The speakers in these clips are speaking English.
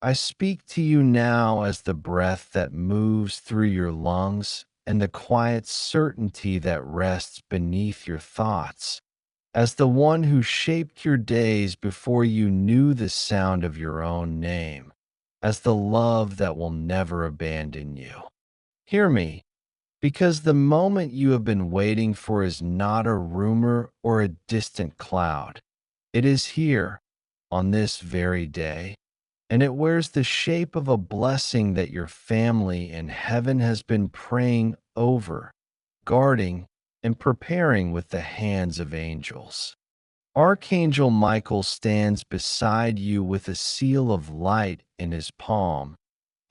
I speak to you now as the breath that moves through your lungs and the quiet certainty that rests beneath your thoughts, as the one who shaped your days before you knew the sound of your own name, as the love that will never abandon you. Hear me, because the moment you have been waiting for is not a rumor or a distant cloud. It is here, on this very day, and it wears the shape of a blessing that your family in heaven has been praying over, guarding, and preparing with the hands of angels. Archangel Michael stands beside you with a seal of light in his palm,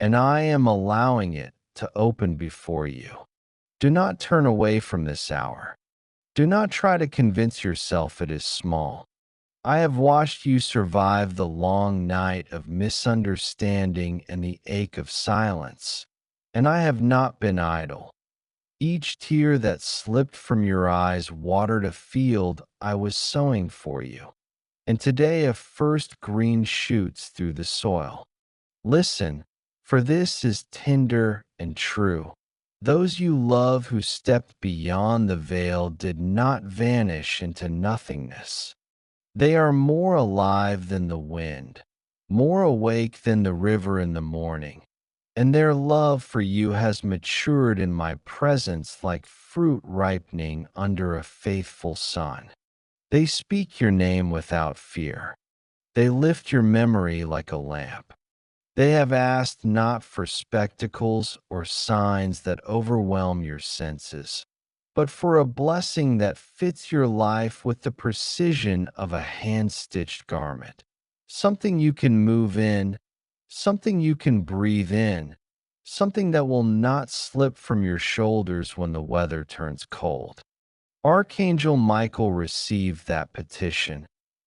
and I am allowing it to open before you. Do not turn away from this hour. Do not try to convince yourself it is small. I have watched you survive the long night of misunderstanding and the ache of silence, and I have not been idle. Each tear that slipped from your eyes watered a field I was sowing for you, and today a first green shoots through the soil. Listen, for this is tender and true. Those you love who stepped beyond the veil did not vanish into nothingness. They are more alive than the wind, more awake than the river in the morning, and their love for you has matured in my presence like fruit ripening under a faithful sun. They speak your name without fear. They lift your memory like a lamp. They have asked not for spectacles or signs that overwhelm your senses, but for a blessing that fits your life with the precision of a hand stitched garment. Something you can move in, something you can breathe in, something that will not slip from your shoulders when the weather turns cold. Archangel Michael received that petition,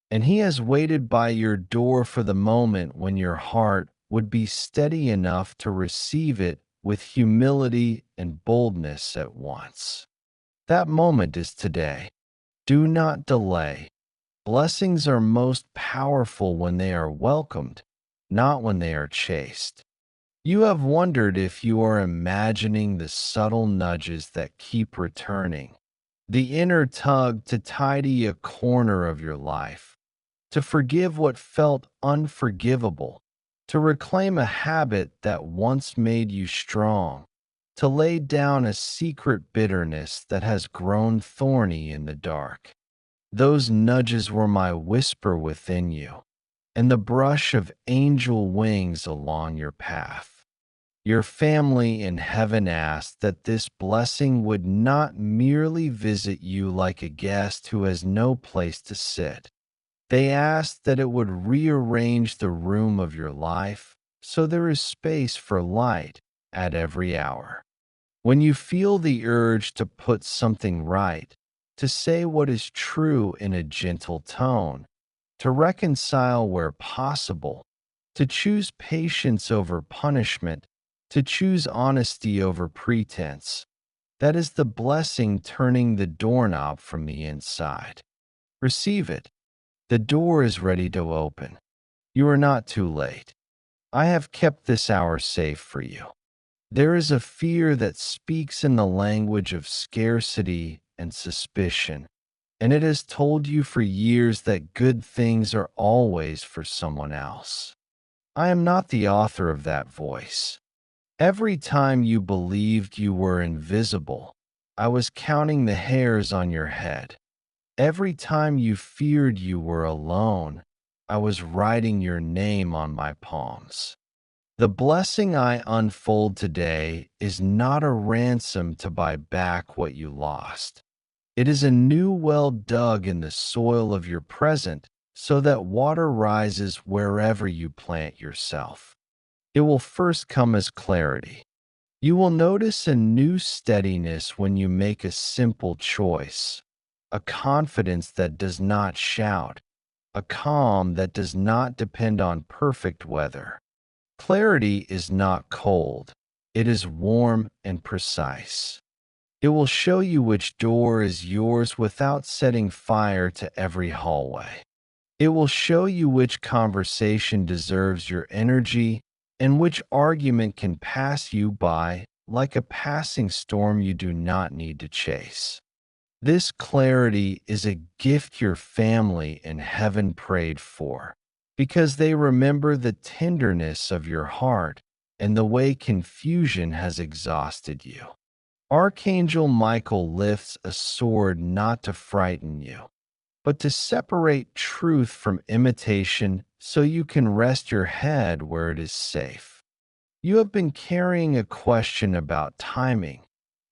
and he has waited by your door for the moment when your heart would be steady enough to receive it with humility and boldness at once. That moment is today. Do not delay. Blessings are most powerful when they are welcomed, not when they are chased. You have wondered if you are imagining the subtle nudges that keep returning, the inner tug to tidy a corner of your life, to forgive what felt unforgivable, to reclaim a habit that once made you strong, to lay down a secret bitterness that has grown thorny in the dark. Those nudges were my whisper within you, and the brush of angel wings along your path. Your family in heaven asked that this blessing would not merely visit you like a guest who has no place to sit. They asked that it would rearrange the room of your life so there is space for light at every hour. When you feel the urge to put something right, to say what is true in a gentle tone, to reconcile where possible, to choose patience over punishment, to choose honesty over pretense, that is the blessing turning the doorknob from the inside. Receive it. The door is ready to open. You are not too late. I have kept this hour safe for you. There is a fear that speaks in the language of scarcity and suspicion, and it has told you for years that good things are always for someone else. I am not the author of that voice. Every time you believed you were invisible, I was counting the hairs on your head. Every time you feared you were alone, I was writing your name on my palms. The blessing I unfold today is not a ransom to buy back what you lost. It is a new well dug in the soil of your present so that water rises wherever you plant yourself. It will first come as clarity. You will notice a new steadiness when you make a simple choice, a confidence that does not shout, a calm that does not depend on perfect weather. Clarity is not cold, it is warm and precise. It will show you which door is yours without setting fire to every hallway. It will show you which conversation deserves your energy and which argument can pass you by like a passing storm you do not need to chase. This clarity is a gift your family in heaven prayed for, because they remember the tenderness of your heart and the way confusion has exhausted you. Archangel Michael lifts a sword not to frighten you, but to separate truth from imitation so you can rest your head where it is safe. You have been carrying a question about timing,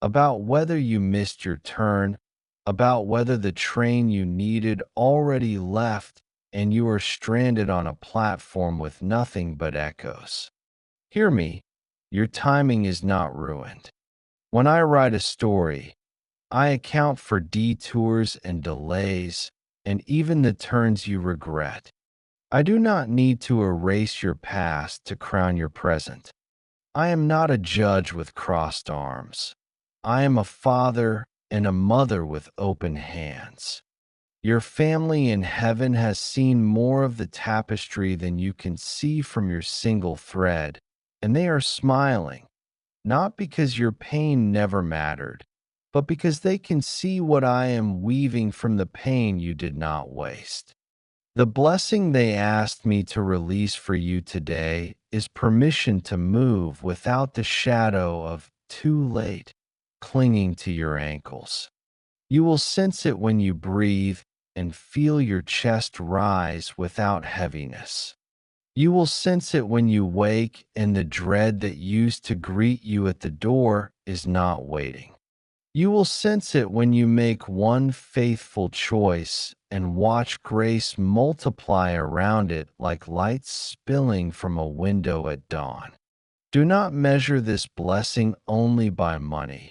about whether you missed your turn, about whether the train you needed already left and you are stranded on a platform with nothing but echoes. Hear me, your timing is not ruined. When I write a story, I account for detours and delays and even the turns you regret. I do not need to erase your past to crown your present. I am not a judge with crossed arms. I am a father and a mother with open hands. Your family in heaven has seen more of the tapestry than you can see from your single thread, and they are smiling, not because your pain never mattered, but because they can see what I am weaving from the pain you did not waste. The blessing they asked me to release for you today is permission to move without the shadow of too late clinging to your ankles. You will sense it when you breathe and feel your chest rise without heaviness. You will sense it when you wake and the dread that used to greet you at the door is not waiting. You will sense it when you make one faithful choice and watch grace multiply around it like light spilling from a window at dawn. Do not measure this blessing only by money,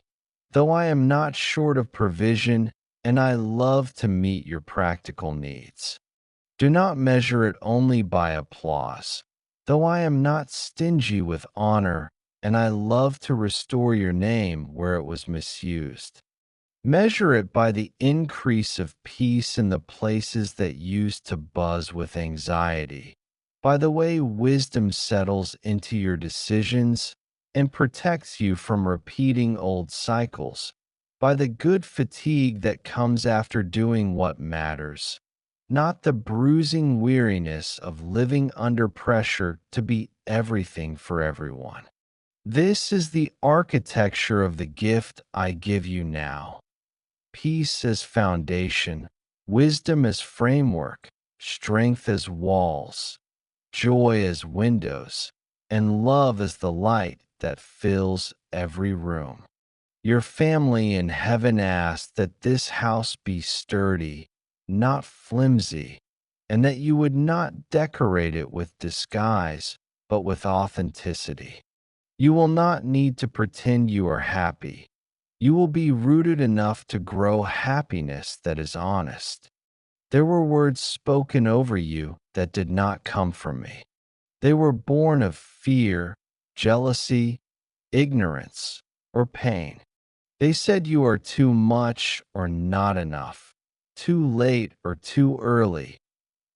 though I am not short of provision and I love to meet your practical needs. Do not measure it only by applause, though I am not stingy with honor and I love to restore your name where it was misused. Measure it by the increase of peace in the places that used to buzz with anxiety, by the way wisdom settles into your decisions and protects you from repeating old cycles, by the good fatigue that comes after doing what matters, not the bruising weariness of living under pressure to be everything for everyone. This is the architecture of the gift I give you now. Peace as foundation, wisdom as framework, strength as walls, joy as windows, and love as the light that fills every room. Your family in heaven asked that this house be sturdy, not flimsy, and that you would not decorate it with disguise, but with authenticity. You will not need to pretend you are happy. You will be rooted enough to grow happiness that is honest. There were words spoken over you that did not come from me. They were born of fear, jealousy, ignorance, or pain. They said you are too much or not enough, too late or too early,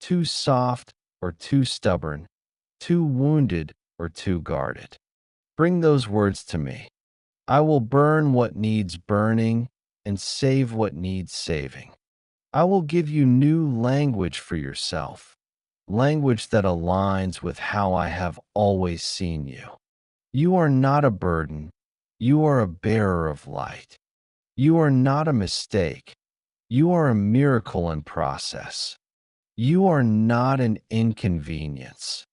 too soft or too stubborn, too wounded or too guarded. Bring those words to me. I will burn what needs burning and save what needs saving. I will give you new language for yourself, language that aligns with how I have always seen you. You are not a burden. You are a bearer of light. You are not a mistake. You are a miracle in process. You are not an inconvenience.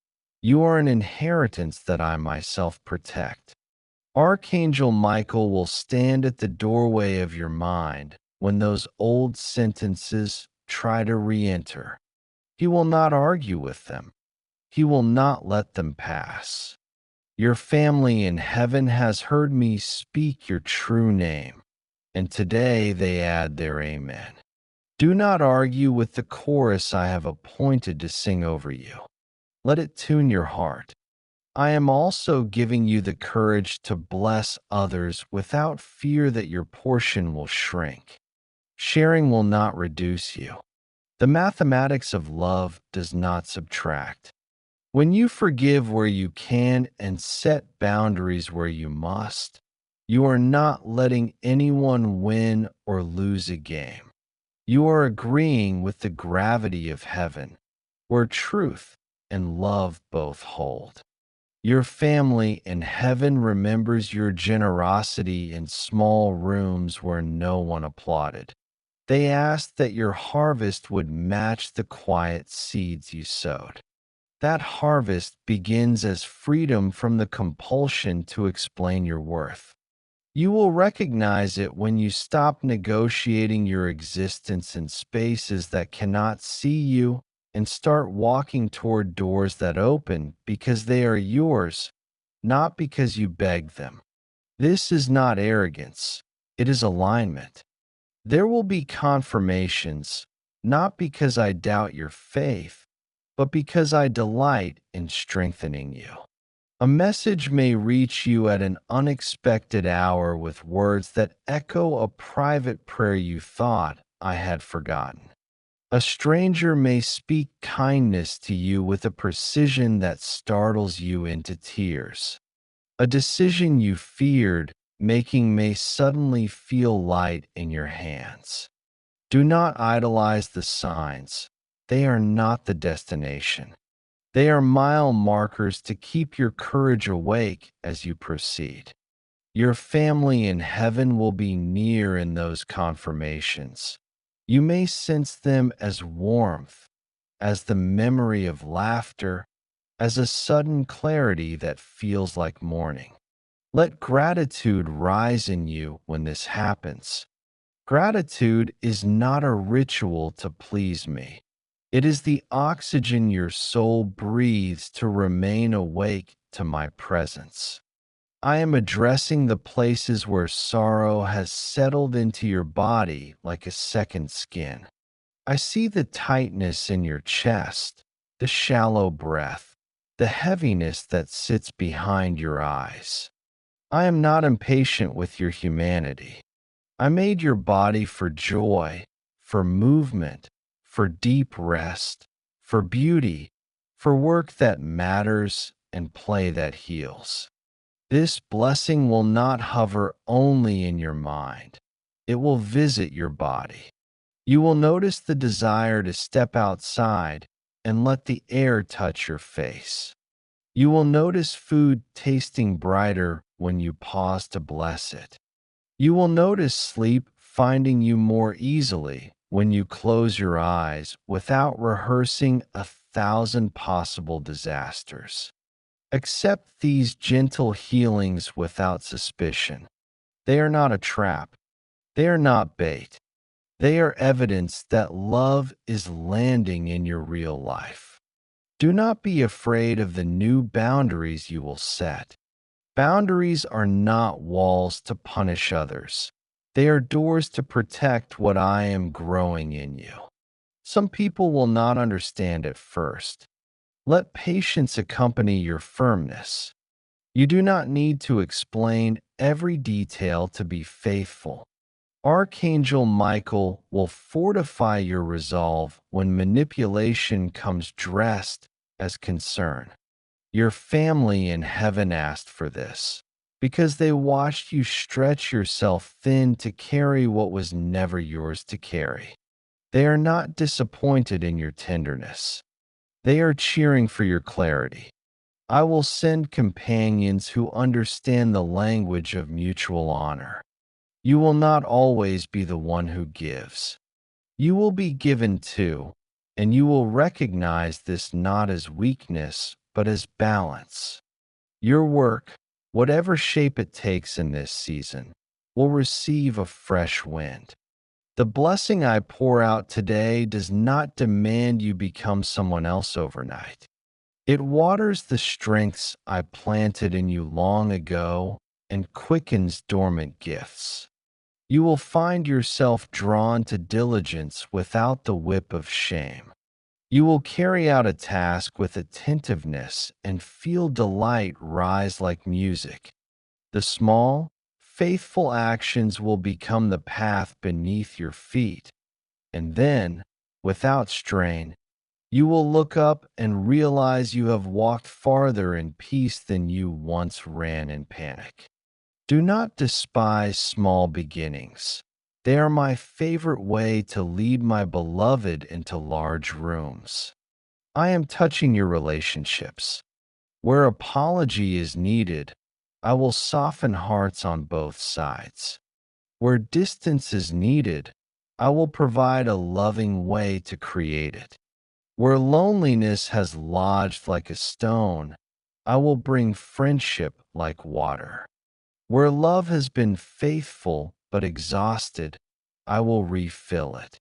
You are an inheritance that I myself protect. Archangel Michael will stand at the doorway of your mind when those old sentences try to re-enter. He will not argue with them. He will not let them pass. Your family in heaven has heard me speak your true name, and today they add their amen. Do not argue with the chorus I have appointed to sing over you. Let it tune your heart. I am also giving you the courage to bless others without fear that your portion will shrink. Sharing will not reduce you. The mathematics of love does not subtract. When you forgive where you can and set boundaries where you must, you are not letting anyone win or lose a game. You are agreeing with the gravity of heaven, where truth and love both hold. Your family in heaven remembers your generosity in small rooms where no one applauded. They asked that your harvest would match the quiet seeds you sowed. That harvest begins as freedom from the compulsion to explain your worth. You will recognize it when you stop negotiating your existence in spaces that cannot see you and start walking toward doors that open because they are yours, not because you begged them. This is not arrogance, it is alignment. There will be confirmations, not because I doubt your faith, but because I delight in strengthening you. A message may reach you at an unexpected hour with words that echo a private prayer you thought I had forgotten. A stranger may speak kindness to you with a precision that startles you into tears. A decision you feared making may suddenly feel light in your hands. Do not idolize the signs. They are not the destination. They are mile markers to keep your courage awake as you proceed. Your family in heaven will be near in those confirmations. You may sense them as warmth, as the memory of laughter, as a sudden clarity that feels like morning. Let gratitude rise in you when this happens. Gratitude is not a ritual to please me. It is the oxygen your soul breathes to remain awake to my presence. I am addressing the places where sorrow has settled into your body like a second skin. I see the tightness in your chest, the shallow breath, the heaviness that sits behind your eyes. I am not impatient with your humanity. I made your body for joy, for movement, for deep rest, for beauty, for work that matters and play that heals. This blessing will not hover only in your mind. It will visit your body. You will notice the desire to step outside and let the air touch your face. You will notice food tasting brighter when you pause to bless it. You will notice sleep finding you more easily when you close your eyes without rehearsing 1,000 possible disasters. Accept these gentle healings without suspicion. They are not a trap. They are not bait. They are evidence that love is landing in your real life. Do not be afraid of the new boundaries you will set. Boundaries are not walls to punish others. They are doors to protect what I am growing in you. Some people will not understand at first. Let patience accompany your firmness. You do not need to explain every detail to be faithful. Archangel Michael will fortify your resolve when manipulation comes dressed as concern. Your family in heaven asked for this because they watched you stretch yourself thin to carry what was never yours to carry. They are not disappointed in your tenderness. They are cheering for your clarity. I will send companions who understand the language of mutual honor. You will not always be the one who gives. You will be given to, and you will recognize this not as weakness, but as balance. Your work, whatever shape it takes in this season, will receive a fresh wind. The blessing I pour out today does not demand you become someone else overnight. It waters the strengths I planted in you long ago and quickens dormant gifts. You will find yourself drawn to diligence without the whip of shame. You will carry out a task with attentiveness and feel delight rise like music. The small, faithful actions will become the path beneath your feet. And then, without strain. You will look up and realize you have walked farther in peace than you once ran in panic. Do not despise small beginnings. They are my favorite way to lead my beloved into large rooms. I am touching your relationships. Where apology is needed, I will soften hearts on both sides. Where distance is needed, I will provide a loving way to create it. Where loneliness has lodged like a stone, I will bring friendship like water. Where love has been faithful but exhausted, I will refill it.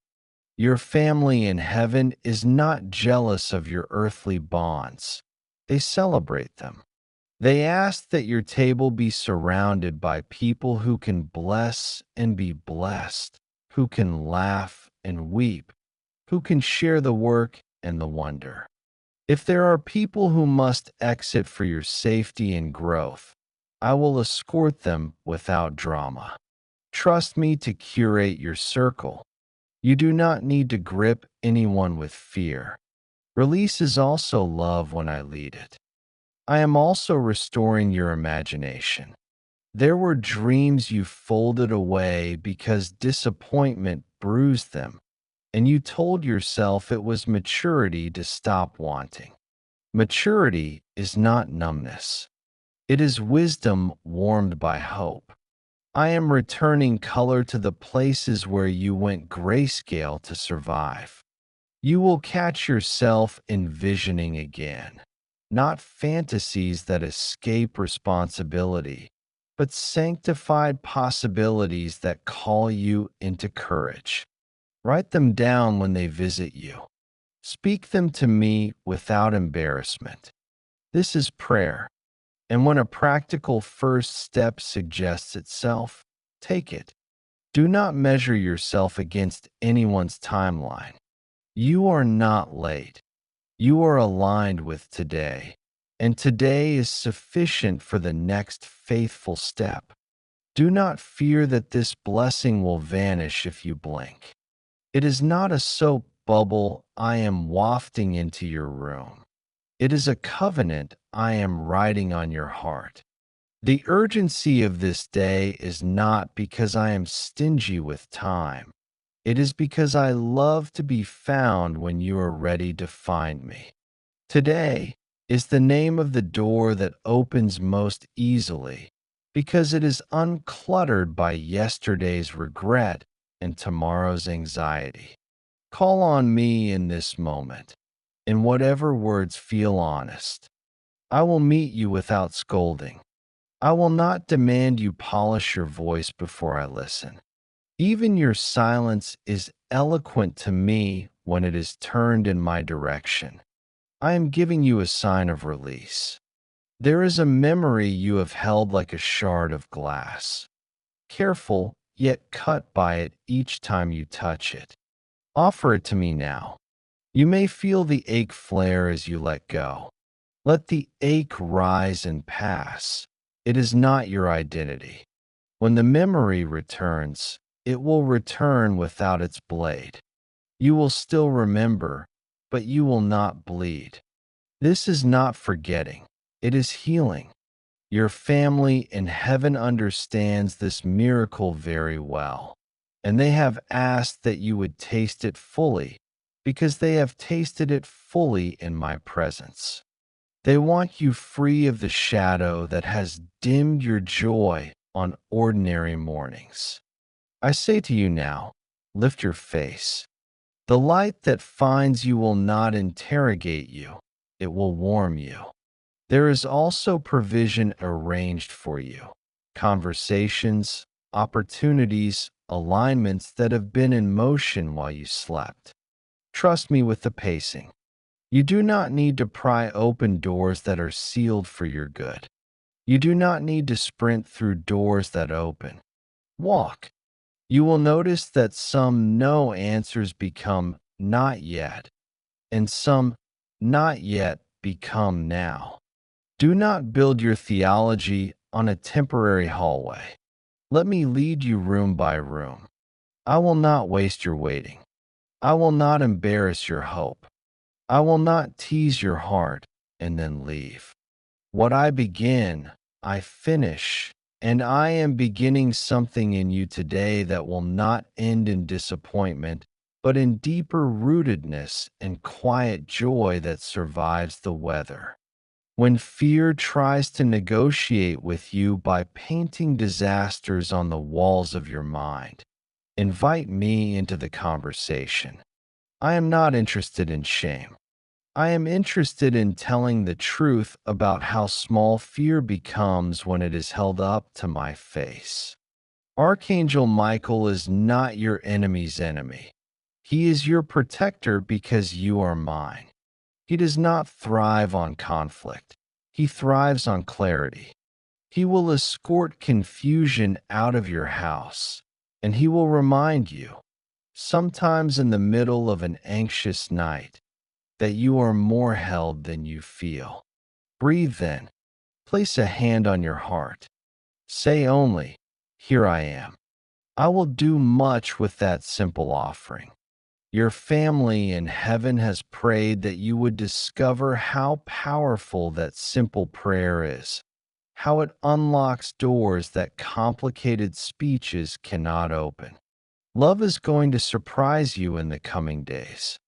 Your family in heaven is not jealous of your earthly bonds. They celebrate them. They ask that your table be surrounded by people who can bless and be blessed, who can laugh and weep, who can share the work and the wonder. If there are people who must exit for your safety and growth, I will escort them without drama. Trust me to curate your circle. You do not need to grip anyone with fear. Release is also love when I lead it. I am also restoring your imagination. There were dreams you folded away because disappointment bruised them, and you told yourself it was maturity to stop wanting. Maturity is not numbness. It is wisdom warmed by hope. I am returning color to the places where you went grayscale to survive. You will catch yourself envisioning again, not fantasies that escape responsibility, but sanctified possibilities that call you into courage. Write them down when they visit you. Speak them to me without embarrassment. This is prayer. And when a practical first step suggests itself, take it. Do not measure yourself against anyone's timeline. You are not late. You are aligned with today, and today is sufficient for the next faithful step. Do not fear that this blessing will vanish if you blink. It is not a soap bubble I am wafting into your room. It is a covenant I am writing on your heart. The urgency of this day is not because I am stingy with time. It is because I love to be found when you are ready to find me. Today is the name of the door that opens most easily because it is uncluttered by yesterday's regret and tomorrow's anxiety. Call on me in this moment, in whatever words feel honest. I will meet you without scolding. I will not demand you polish your voice before I listen. Even your silence is eloquent to me when it is turned in my direction. I am giving you a sign of release. There is a memory you have held like a shard of glass, careful yet cut by it each time you touch it. Offer it to me now. You may feel the ache flare as you let go. Let the ache rise and pass. It is not your identity. When the memory returns, it will return without its blade. You will still remember, but you will not bleed. This is not forgetting. It is healing. Your family in heaven understands this miracle very well, and they have asked that you would taste it fully because they have tasted it fully in my presence. They want you free of the shadow that has dimmed your joy on ordinary mornings. I say to you now, lift your face. The light that finds you will not interrogate you, it will warm you. There is also provision arranged for you, conversations, opportunities, alignments that have been in motion while you slept. Trust me with the pacing. You do not need to pry open doors that are sealed for your good. You do not need to sprint through doors that open. Walk. You will notice that some no answers become not yet, and some not yet become now. Do not build your theology on a temporary hallway. Let me lead you room by room. I will not waste your waiting. I will not embarrass your hope. I will not tease your heart and then leave. What I begin, I finish, and I am beginning something in you today that will not end in disappointment, but in deeper rootedness and quiet joy that survives the weather. When fear tries to negotiate with you by painting disasters on the walls of your mind, invite me into the conversation. I am not interested in shame. I am interested in telling the truth about how small fear becomes when it is held up to my face. Archangel Michael is not your enemy's enemy. He is your protector because you are mine. He does not thrive on conflict. He thrives on clarity. He will escort confusion out of your house, and he will remind you, sometimes in the middle of an anxious night, that you are more held than you feel. Breathe then. Place a hand on your heart. Say only, "Here I am." I will do much with that simple offering. Your family in heaven has prayed that you would discover how powerful that simple prayer is, how it unlocks doors that complicated speeches cannot open. Love is going to surprise you in the coming days.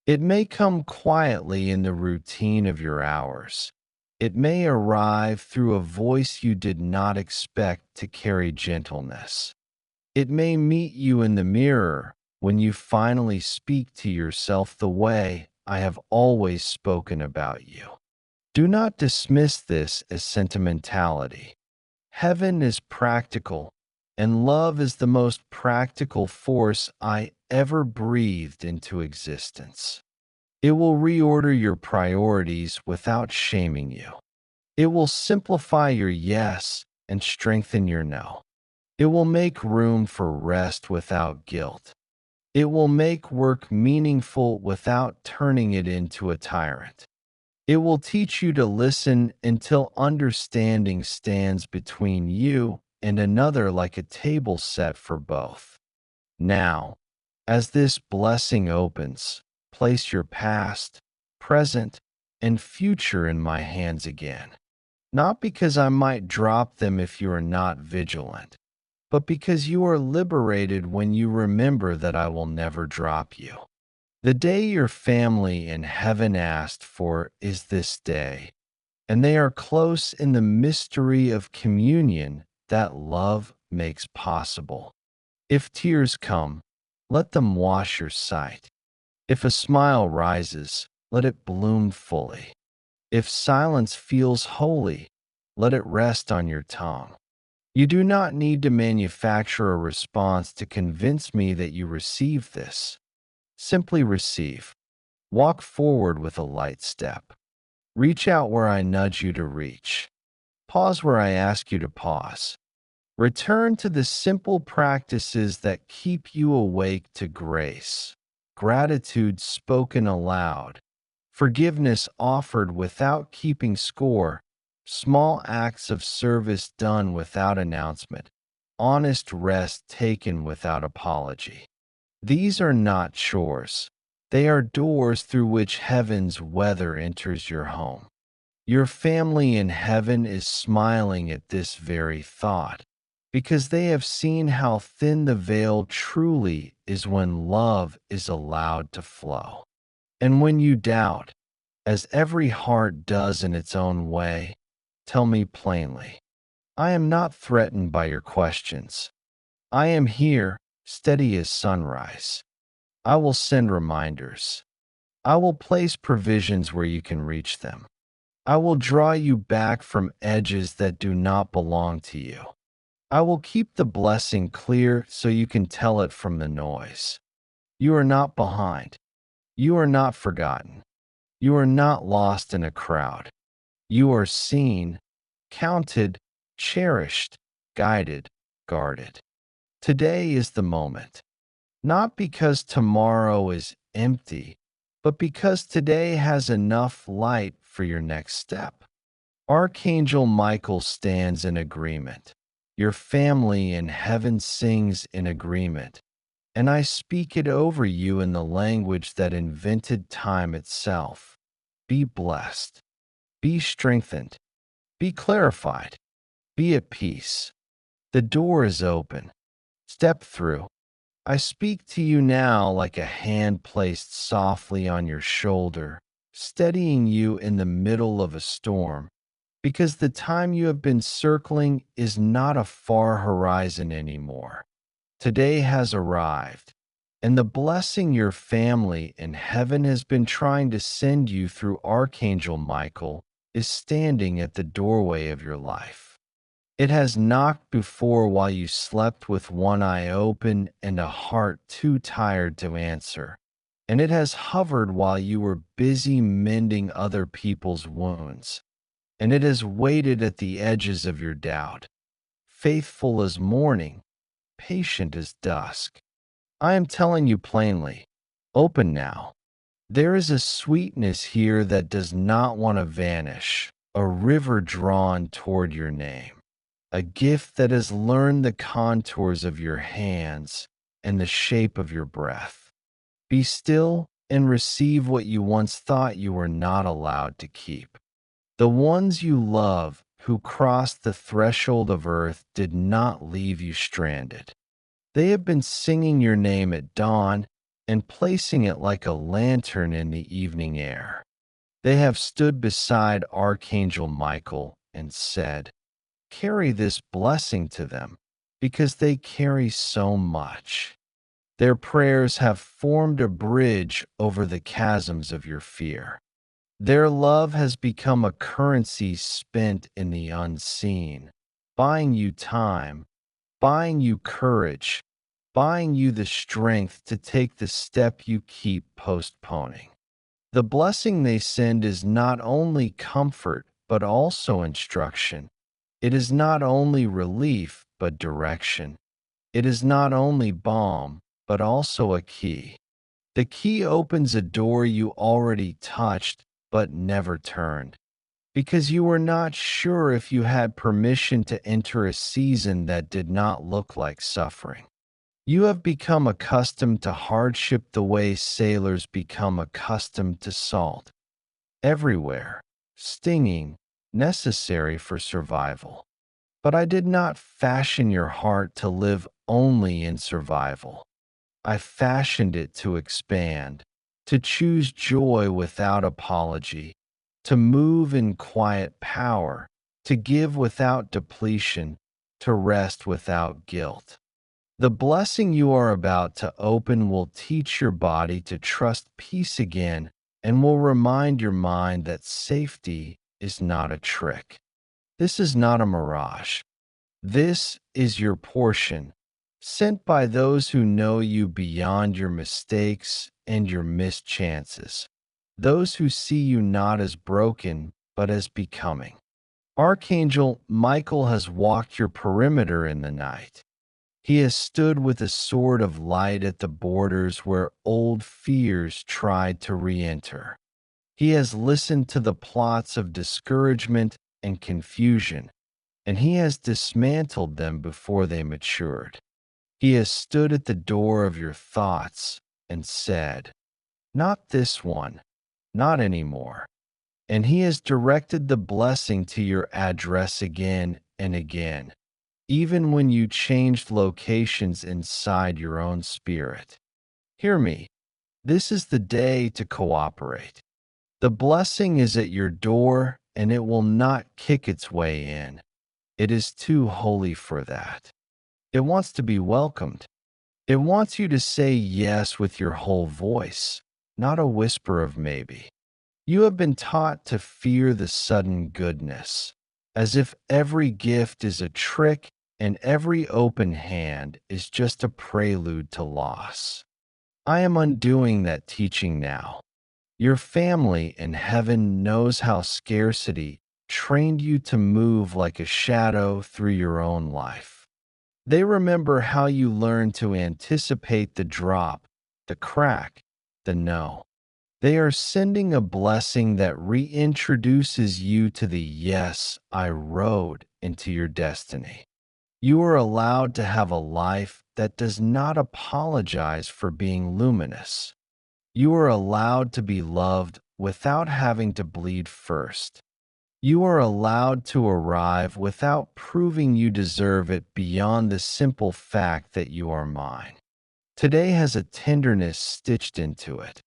It may come quietly in the routine of your hours. It may arrive through a voice you did not expect to carry gentleness. It may meet you in the mirror when you finally speak to yourself the way I have always spoken about you. Do not dismiss this as sentimentality. Heaven is practical, and love is the most practical force I ever breathed into existence. It will reorder your priorities without shaming you. It will simplify your yes and strengthen your no. It will make room for rest without guilt. It will make work meaningful without turning it into a tyrant. It will teach you to listen until understanding stands between you and another like a table set for both. Now, as this blessing opens, place your past, present, and future in my hands again. Not because I might drop them if you are not vigilant, but because you are liberated when you remember that I will never drop you. The day your family in heaven asked for is this day, and they are close in the mystery of communion that love makes possible. If tears come, let them wash your sight. If a smile rises, let it bloom fully. If silence feels holy, let it rest on your tongue. You do not need to manufacture a response to convince me that you receive this. Simply receive. Walk forward with a light step. Reach out where I nudge you to reach. Pause where I ask you to pause. Return to the simple practices that keep you awake to grace. Gratitude spoken aloud. Forgiveness offered without keeping score. Small acts of service done without announcement. Honest rest taken without apology. These are not chores. They are doors through which heaven's weather enters your home. Your family in heaven is smiling at this very thought, because they have seen how thin the veil truly is when love is allowed to flow. And when you doubt, as every heart does in its own way, tell me plainly. I am not threatened by your questions. I am here, steady as sunrise. I will send reminders. I will place provisions where you can reach them. I will draw you back from edges that do not belong to you. I will keep the blessing clear so you can tell it from the noise. You are not behind. You are not forgotten. You are not lost in a crowd. You are seen, counted, cherished, guided, guarded. Today is the moment. Not because tomorrow is empty, but because today has enough light for your next step. Archangel Michael stands in agreement. Your family in heaven sings in agreement. and I speak it over you in the language that invented time itself. Be blessed, be strengthened, be clarified, be at peace. The door is open. Step through. I speak to you now like a hand placed softly on your shoulder, steadying you in the middle of a storm, because the time you have been circling is not a far horizon anymore. Today has arrived, and the blessing your family and heaven has been trying to send you through Archangel Michael is standing at the doorway of your life. It has knocked before while you slept with one eye open and a heart too tired to answer, and it has hovered while you were busy mending other people's wounds, and it has waited at the edges of your doubt, faithful as morning, patient as dusk. I am telling you plainly, open now. There is a sweetness here that does not want to vanish, a river drawn toward your name, a gift that has learned the contours of your hands and the shape of your breath. Be still and receive what you once thought you were not allowed to keep. The ones you love who crossed the threshold of earth did not leave you stranded. They have been singing your name at dawn and placing it like a lantern in the evening air. They have stood beside Archangel Michael and said, carry this blessing to them, because they carry so much. Their prayers have formed a bridge over the chasms of your fear. Their love has become a currency spent in the unseen, buying you time, buying you courage, buying you the strength to take the step you keep postponing. The blessing they send is not only comfort, but also instruction. It is not only relief, but direction. It is not only balm, but also a key. The key opens a door you already touched, but never turned, because you were not sure if you had permission to enter a season that did not look like suffering. You have become accustomed to hardship the way sailors become accustomed to salt. Everywhere, stinging, necessary for survival. But I did not fashion your heart to live only in survival. I fashioned it to expand, to choose joy without apology, to move in quiet power, to give without depletion, to rest without guilt. The blessing you are about to open will teach your body to trust peace again and will remind your mind that safety is not a trick. This is not a mirage. This is your portion, sent by those who know you beyond your mistakes and your missed chances, those who see you not as broken, but as becoming. Archangel Michael has walked your perimeter in the night. He has stood with a sword of light at the borders where old fears tried to re-enter. He has listened to the plots of discouragement and confusion, and he has dismantled them before they matured. He has stood at the door of your thoughts and said, not this one, not anymore. And he has directed the blessing to your address again and again, even when you changed locations inside your own spirit. Hear me. This is the day to cooperate. The blessing is at your door, and it will not kick its way in. It is too holy for that. It wants to be welcomed. It wants you to say yes with your whole voice, not a whisper of maybe. You have been taught to fear the sudden goodness, as if every gift is a trick and every open hand is just a prelude to loss. I am undoing that teaching now. Your family in heaven knows how scarcity trained you to move like a shadow through your own life. They remember how you learned to anticipate the drop, the crack, the no. They are sending a blessing that reintroduces you to the yes I rode into your destiny. You are allowed to have a life that does not apologize for being luminous. You are allowed to be loved without having to bleed first. You are allowed to arrive without proving you deserve it beyond the simple fact that you are mine. Today has a tenderness stitched into it.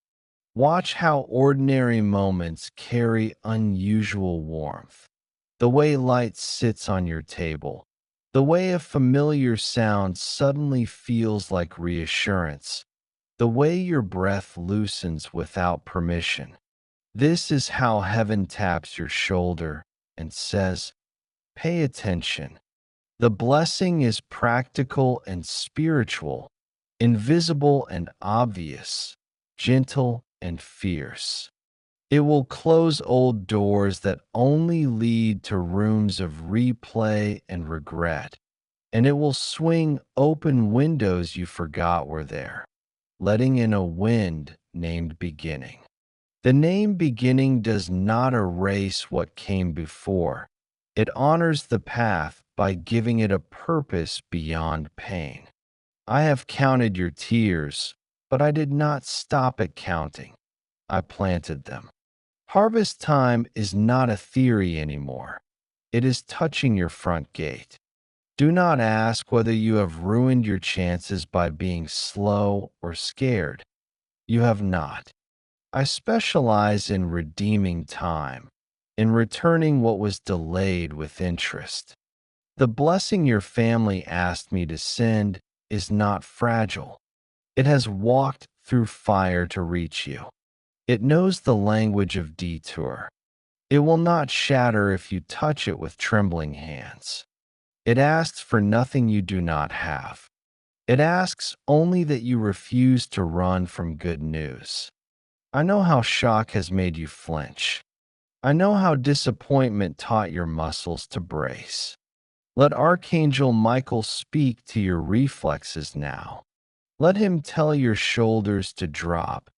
Watch how ordinary moments carry unusual warmth. The way light sits on your table. The way a familiar sound suddenly feels like reassurance. The way your breath loosens without permission. This is how heaven taps your shoulder and says, pay attention. The blessing is practical and spiritual, invisible and obvious, gentle and fierce. It will close old doors that only lead to rooms of replay and regret, and it will swing open windows you forgot were there, letting in a wind named beginning. The name beginning does not erase what came before. It honors the path by giving it a purpose beyond pain. I have counted your tears, but I did not stop at counting. I planted them. Harvest time is not a theory anymore. It is touching your front gate. Do not ask whether you have ruined your chances by being slow or scared. You have not. I specialize in redeeming time, in returning what was delayed with interest. The blessing your family asked me to send is not fragile. It has walked through fire to reach you. It knows the language of detour. It will not shatter if you touch it with trembling hands. It asks for nothing you do not have. It asks only that you refuse to run from good news. I know how shock has made you flinch. I know how disappointment taught your muscles to brace. Let Archangel Michael speak to your reflexes now. Let him tell your shoulders to drop,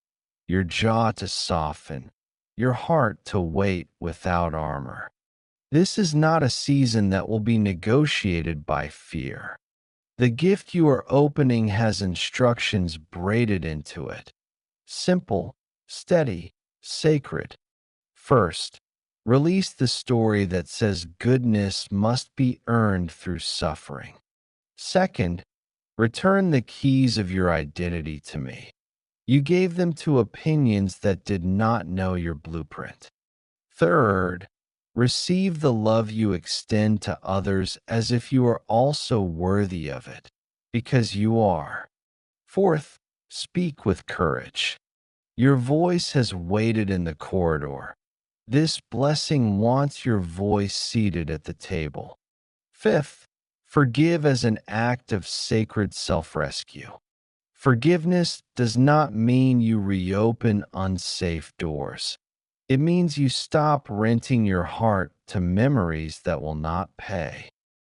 your jaw to soften, your heart to wait without armor. This is not a season that will be negotiated by fear. The gift you are opening has instructions braided into it. Simple, steady, sacred. First, release the story that says goodness must be earned through suffering. Second, return the keys of your identity to me. You gave them to opinions that did not know your blueprint. Third, receive the love you extend to others as if you are also worthy of it, because you are. Fourth, speak with courage. Your voice has waited in the corridor. This blessing wants your voice seated at the table. Fifth, forgive as an act of sacred self-rescue. Forgiveness does not mean you reopen unsafe doors. It means you stop renting your heart to memories that will not pay.